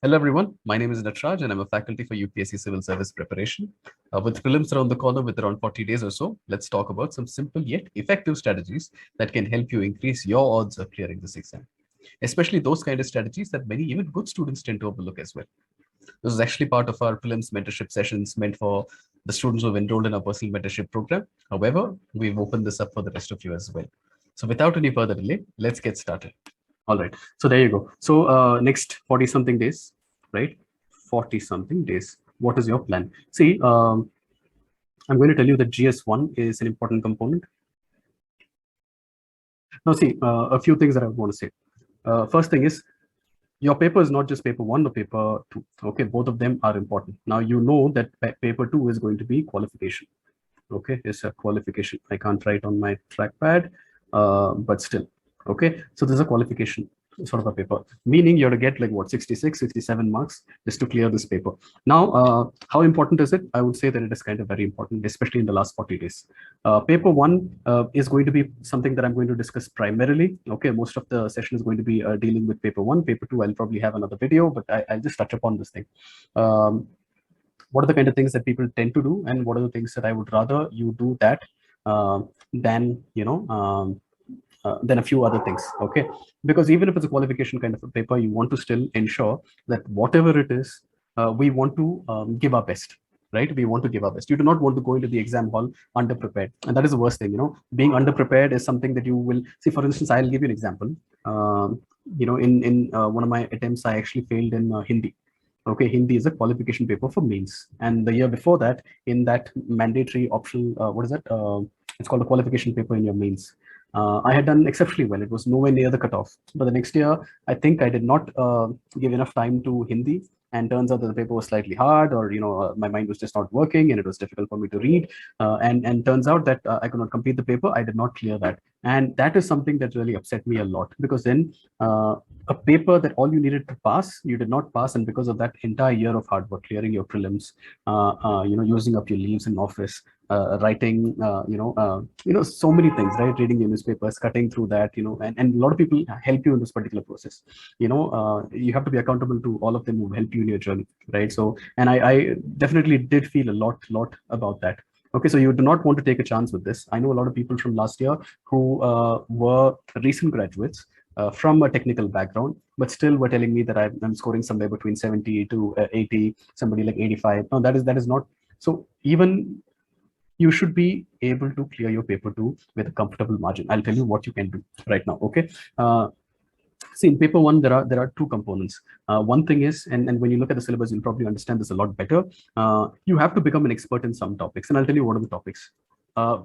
Hello everyone, my name is Nataraj and I'm a faculty for UPSC Civil Service Preparation. With prelims around the corner with around 40 days or so, let's talk about some simple yet effective strategies that can help you increase your odds of clearing this exam. Especially those kind of strategies that many even good students tend to overlook as well. This is actually part of our prelims mentorship sessions meant for the students who have enrolled in our personal mentorship program. However, we've opened this up for the rest of you as well. So without any further delay, let's get started. All right. So there you go. So next 40 something days, right? 40 something days. What is your plan? See, I'm going to tell you that GS1 is an important component. Now, see, a few things that I want to say. First thing is, your paper is not just paper 1 or paper 2. Okay, both of them are important. Now, you know that paper 2 is going to be qualification. Okay, it's a qualification. I can't write on my trackpad, but still. Okay, so there's a qualification sort of a paper, meaning you're to get like what, 66, 67 marks just to clear this paper. Now, how important is it? I would say that it is kind of very important, especially in the last 40 days. Paper 1 is going to be something that I'm going to discuss primarily. Okay, most of the session is going to be dealing with paper 1. Paper 2, I'll probably have another video, but I'll just touch upon this thing. What are the kind of things that people tend to do, and what are the things that I would rather you do that than than a few other things. Okay, because even if it's a qualification kind of a paper, you want to still ensure that whatever it is, we want to give our best. Right, we want to give our best. You do not want to go into the exam hall underprepared, and that is the worst thing. Being underprepared is something that you will see. For instance, I'll give you an example. In one of my attempts, I actually failed in Hindi. Okay, Hindi is a qualification paper for mains, and the year before that, in that mandatory optional, what is that? It's called a qualification paper in your mains. I had done exceptionally well. It was nowhere near the cutoff. But the next year, I think I did not give enough time to Hindi, and turns out that the paper was slightly hard, or my mind was just not working, and it was difficult for me to read. And turns out that I could not complete the paper. I did not clear that, and that is something that really upset me a lot, because then a paper that all you needed to pass, you did not pass, and because of that entire year of hard work, clearing your prelims, using up your leaves in office, writing, so many things, right? Reading the newspapers, cutting through that, and a lot of people help you in this particular process. You have to be accountable to all of them who help you in your journey, right? So, and I definitely did feel a lot about that. Okay, so you do not want to take a chance with this. I know a lot of people from last year who were recent graduates from a technical background, but still were telling me that I'm scoring somewhere between 70 to 80, somebody like 85. No, that is not. So even you should be able to clear your paper 2 with a comfortable margin. I'll tell you what you can do right now. Okay. See, in paper 1, there are two components. One thing is, and when you look at the syllabus, you'll probably understand this a lot better. You have to become an expert in some topics, and I'll tell you what are the topics.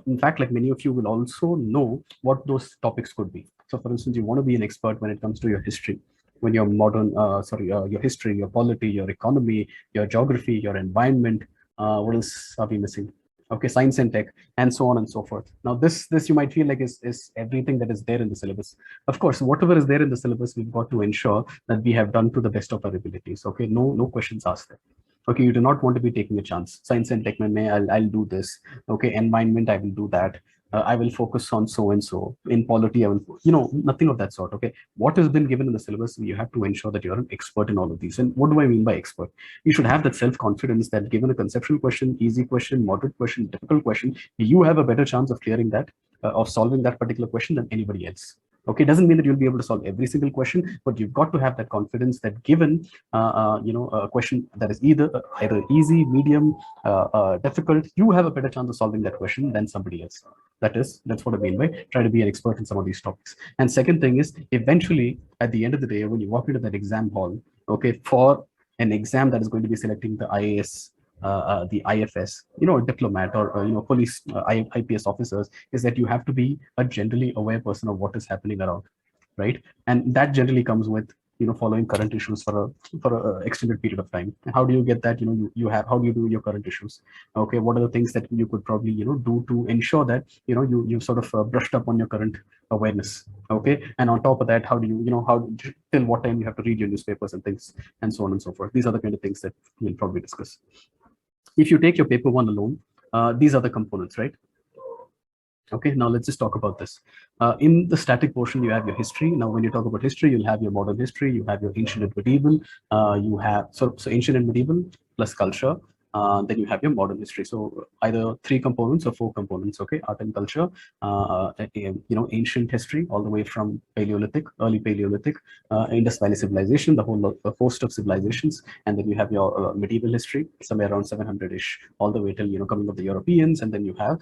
In fact, like many of you will also know what those topics could be. So, for instance, you want to be an expert when it comes to your history, when your your history, your polity, your economy, your geography, your environment. What else are we missing? Okay, science and tech, and so on and so forth. Now, this you might feel like is everything that is there in the syllabus. Of course, whatever is there in the syllabus, we've got to ensure that we have done to the best of our abilities. Okay, no questions asked there. Okay, you do not want to be taking a chance. Science and tech, I'll do this. Okay, environment, I will do that. I will focus on so and so. In polity, I will, nothing of that sort. Okay, what has been given in the syllabus, you have to ensure that you're an expert in all of these. And what do I mean by expert? You should have that self-confidence that given a conceptual question, easy question, moderate question, difficult question, you have a better chance of clearing that, of solving that particular question than anybody else. Okay, doesn't mean that you'll be able to solve every single question, but you've got to have that confidence that given a question that is either easy, medium, difficult, you have a better chance of solving that question than somebody else. That's what I mean by try to be an expert in some of these topics. And second thing is, eventually at the end of the day, when you walk into that exam hall, okay, for an exam that is going to be selecting the IAS, the IFS, a diplomat, or police, IPS officers, is that you have to be a generally aware person of what is happening around, right? And that generally comes with following current issues for a extended period of time. And how do you get that? How do you do your current issues? Okay, what are the things that you could probably do to ensure that you sort of brushed up on your current awareness? Okay, and on top of that, how do you how till what time you have to read your newspapers and things, and so on and so forth. These are the kind of things that we'll probably discuss. If you take your paper 1 alone, these are the components, right? Okay, now let's just talk about this. In the static portion, you have your history. Now, when you talk about history, you'll have your modern history, you have your ancient and medieval, you have so ancient and medieval plus culture. Then you have your modern history. So either 3 components or 4 components. Okay, art and culture, ancient history all the way from Paleolithic, early Paleolithic, Indus Valley civilization, the whole host of civilizations, and then you have your medieval history, somewhere around 700-ish, all the way till coming of the Europeans, and then you have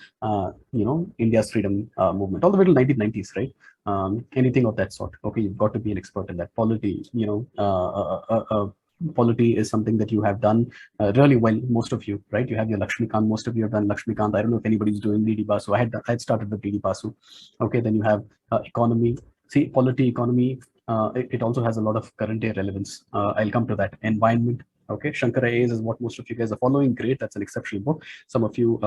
India's freedom movement all the way till 1990s, right? Anything of that sort. Okay, you've got to be an expert in that. Polity, polity is something that you have done really well, most of you, right? You have your Lakshmikant, most of you have done Lakshmikant. I don't know if anybody's doing DD Basu. I had started with DD Basu. Okay, then you have economy. See, polity, economy, it also has a lot of current day relevance. I'll come to that. Environment. Okay, Shankara A's is what most of you guys are following. Great, that's an exceptional book. Some of you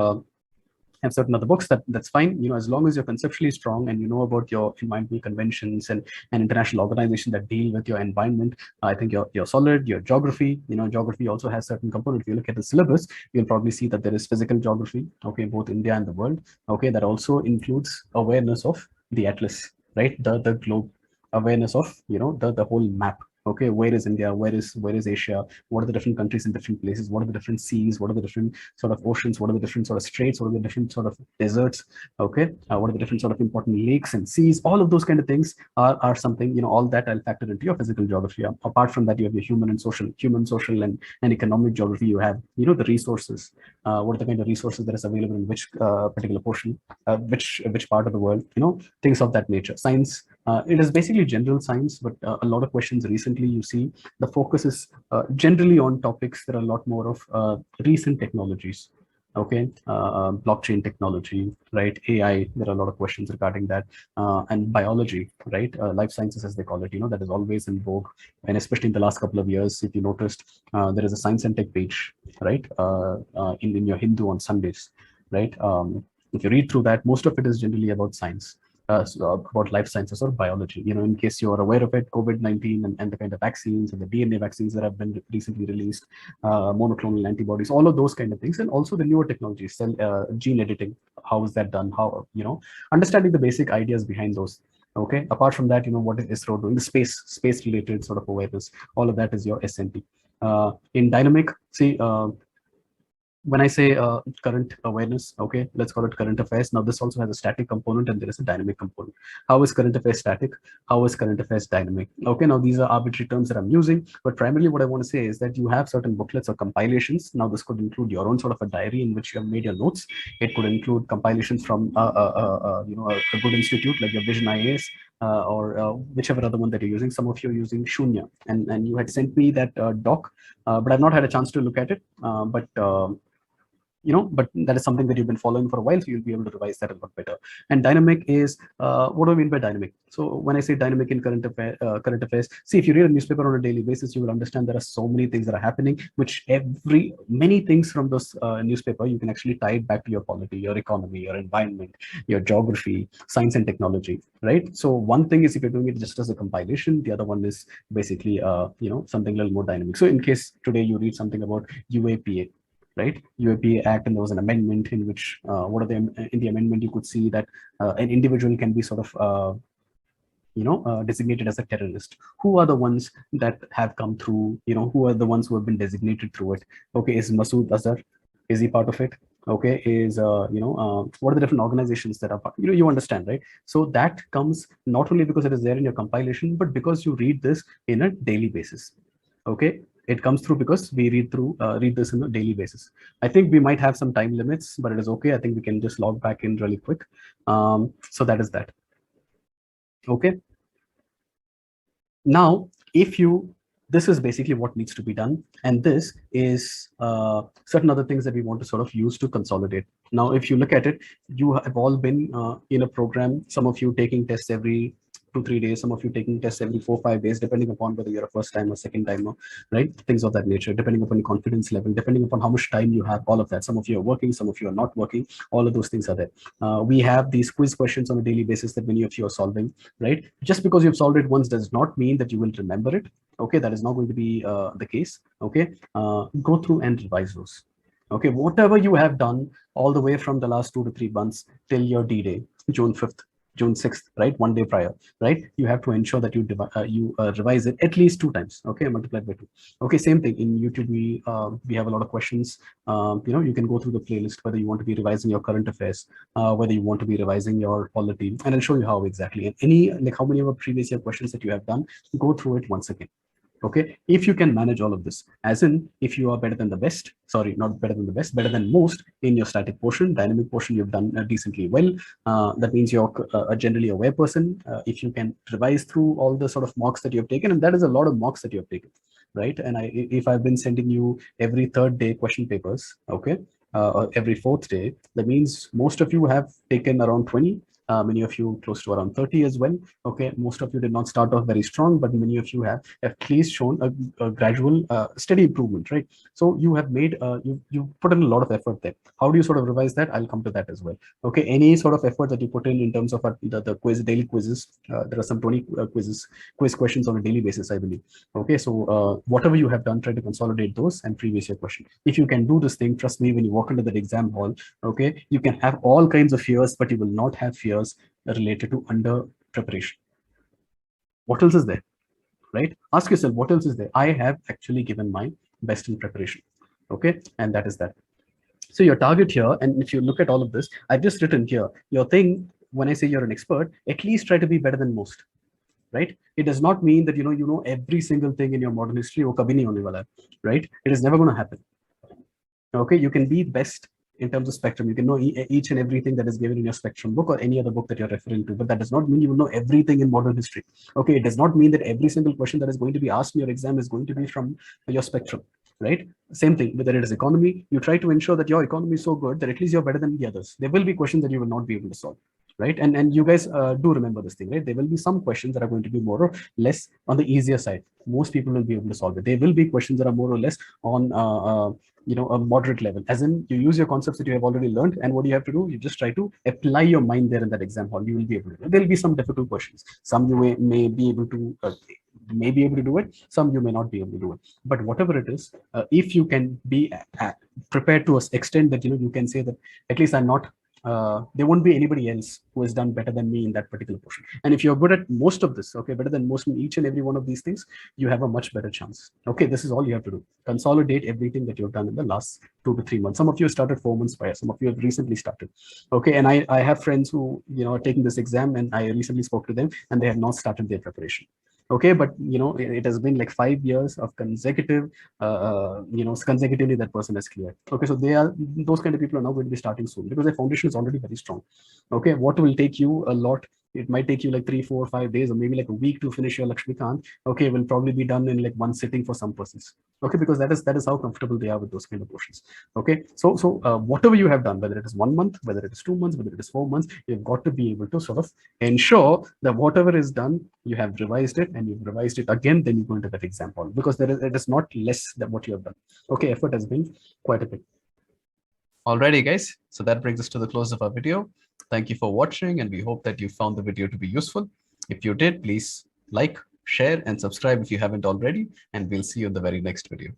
have certain other books, that's fine, as long as you're conceptually strong and you know about your environmental conventions and international organizations that deal with your environment. I think you're solid. Your geography, geography also has certain components. If you look at the syllabus, you'll probably see that there is physical geography, okay, both India and the world. Okay, that also includes awareness of the atlas, right? The globe, awareness of the whole map. Okay, where is India, where is Asia, what are the different countries in different places, what are the different seas, what are the different sort of oceans, what are the different sort of straits, what are the different sort of deserts. Okay, what are the different sort of important lakes and seas. All of those kind of things are something, all that I'll factor into your physical geography. Apart from that, you have your human, social and economic geography. You have the resources, what are the kind of resources that is available in which particular portion, which part of the world, things of that nature. Science, it is basically general science, but a lot of questions recently, you see, the focus is generally on topics that are a lot more of recent technologies. Okay, blockchain technology, right? AI, there are a lot of questions regarding that, and biology, right? Life sciences, as they call it, that is always in vogue, and especially in the last couple of years, if you noticed, there is a science and tech page, right? In your Hindu on Sundays, right? If you read through that, most of it is generally about science. About life sciences or biology. In case you're aware of it, COVID-19 and the kind of vaccines and the DNA vaccines that have been recently released, monoclonal antibodies, all of those kind of things, and also the newer technologies, cell, gene editing. How is that done? How, understanding the basic ideas behind those. Okay. Apart from that, what is ISRO doing? The space related sort of awareness. All of that is your SNP. In dynamic, see, when I say current awareness, okay, let's call it current affairs. Now, this also has a static component and there is a dynamic component. How is current affairs static? How is current affairs dynamic? Okay, now these are arbitrary terms that I'm using, but primarily what I want to say is that you have certain booklets or compilations. Now, this could include your own sort of a diary in which you have made your notes. It could include compilations from a good institute like your Vision IAS, or whichever other one that you're using. Some of you are using Shunya, and you had sent me that doc, but I've not had a chance to look at it. But that is something that you've been following for a while, so you'll be able to revise that a lot better. And dynamic is, what do I mean by dynamic? So when I say dynamic in current affairs, see, if you read a newspaper on a daily basis, you will understand there are so many things that are happening, which many things from those newspaper, you can actually tie it back to your polity, your economy, your environment, your geography, science and technology, right? So one thing is if you're doing it just as a compilation, the other one is basically, something a little more dynamic. So in case today you read something about UAPA, right? UAPA Act, and there was an amendment in which, in the amendment, you could see that an individual can be sort of, designated as a terrorist. Who are the ones that have come through? Who are the ones who have been designated through it? Okay, is Masood Azhar? Is he part of it? Okay, is what are the different organizations that are part? You understand, right? So that comes not only because it is there in your compilation, but because you read this in a daily basis. Okay, it comes through because we read this on a daily basis. I think we might have some time limits, but it is okay. I think we can just log back in really quick. So that is that. Okay. Now, this is basically what needs to be done, and this is certain other things that we want to sort of use to consolidate. Now, if you look at it, you have all been in a program. Some of you taking tests every 2-3 days, some of you taking tests every 4-5 days, depending upon whether you're a first time or second timer, right? Things of that nature, depending upon your confidence level, depending upon how much time you have, all of that. Some of you are working, some of you are not working. All of those things are there. We have these quiz questions on a daily basis that many of you are solving, right? Just because you've solved it once does not mean that you will remember it. Okay, that is not going to be the case. Okay, go through and revise those. Okay, whatever you have done all the way from the last 2 to 3 months till your D-Day, June 5th, June 6th, right? 1 day prior, right? You have to ensure that you revise it at least 2 times, okay, multiplied by 2. Okay, same thing in YouTube. We have a lot of questions. You can go through the playlist, whether you want to be revising your current affairs, whether you want to be revising your polity, and I'll show you how exactly. And any, like, how many of the previous year questions that you have done, go through it once again. Okay, if you can manage all of this, as in if you are better than the best, sorry, not better than the best, better than most in your static portion, dynamic portion, you've done decently well. That means you're a generally aware person. If you can revise through all the sort of mocks that you have taken, and that is a lot of mocks that you have taken, right? And if I've been sending you every third day question papers, okay, or every fourth day, that means most of you have taken around 20. Many of you close to around 30 as well. Okay, most of you did not start off very strong, but many of you have at least shown a gradual, steady improvement, right? So you have made, you put in a lot of effort there. How do you sort of revise that? I'll come to that as well. Okay, any sort of effort that you put in terms of the quiz, daily quizzes, there are some 20 quiz questions on a daily basis, I believe. Okay, so whatever you have done, try to consolidate those and previous year question. If you can do this thing, trust me, when you walk into that exam hall, okay, you can have all kinds of fears, but you will not have fears related to under preparation. What else is there, right? Ask yourself, what else is there? I have actually given my best in preparation. Okay, and that is that. So your target here, and if you look at all of this, I've just written here, your thing, when I say you're an expert, at least try to be better than most, right? It does not mean that you know every single thing in your modern history, or kabhi nahi hone wala, right? It is never going to happen. Okay, you can be best in terms of spectrum. You can know each and everything that is given in your spectrum book or any other book that you're referring to, but that does not mean you will know everything in modern history. Okay, it does not mean that every single question that is going to be asked in your exam is going to be from your spectrum, right? Same thing, whether it is economy, you try to ensure that your economy is so good that at least you're better than the others. There will be questions that you will not be able to solve, right? And you guys do remember this thing, right? There will be some questions that are going to be more or less on the easier side. Most people will be able to solve it. There will be questions that are more or less on a moderate level, as in you use your concepts that you have already learned, and what you have to do, you just try to apply your mind there in that exam hall. You will be able to. There will be some difficult questions. Some you may be able to do it. Some you may not be able to do it. But whatever it is, if you can be prepared to an extent that you can say that at least I'm not. There won't be anybody else who has done better than me in that particular portion. And if you're good at most of this, okay, better than most in each and every one of these things, you have a much better chance. Okay, this is all you have to do. Consolidate everything that you've done in the last 2 to 3 months. Some of you started 4 months prior. Some of you have recently started. Okay, and I have friends who are taking this exam, and I recently spoke to them, and they have not started their preparation. Okay, but it has been like 5 years of consecutive, consecutively that person has cleared. Okay, so those kind of people are now going to be starting soon because their foundation is already very strong. Okay, what will take you a lot, it might take you like 3, 4, 5 days, or maybe like a week to finish your Lakshmikant. Okay, will probably be done in like one sitting for some persons. Okay, because that is how comfortable they are with those kind of portions. Okay, so whatever you have done, whether it is 1 month, whether it is 2 months, whether it is 4 months, you've got to be able to sort of ensure that whatever is done, you have revised it, and you've revised it again, then you go into that exam hall, because it is not less than what you have done. Okay, effort has been quite a bit. Alrighty, guys. So that brings us to the close of our video. Thank you for watching, and we hope that you found the video to be useful. If you did, please like, share, and subscribe if you haven't already, and we'll see you in the very next video.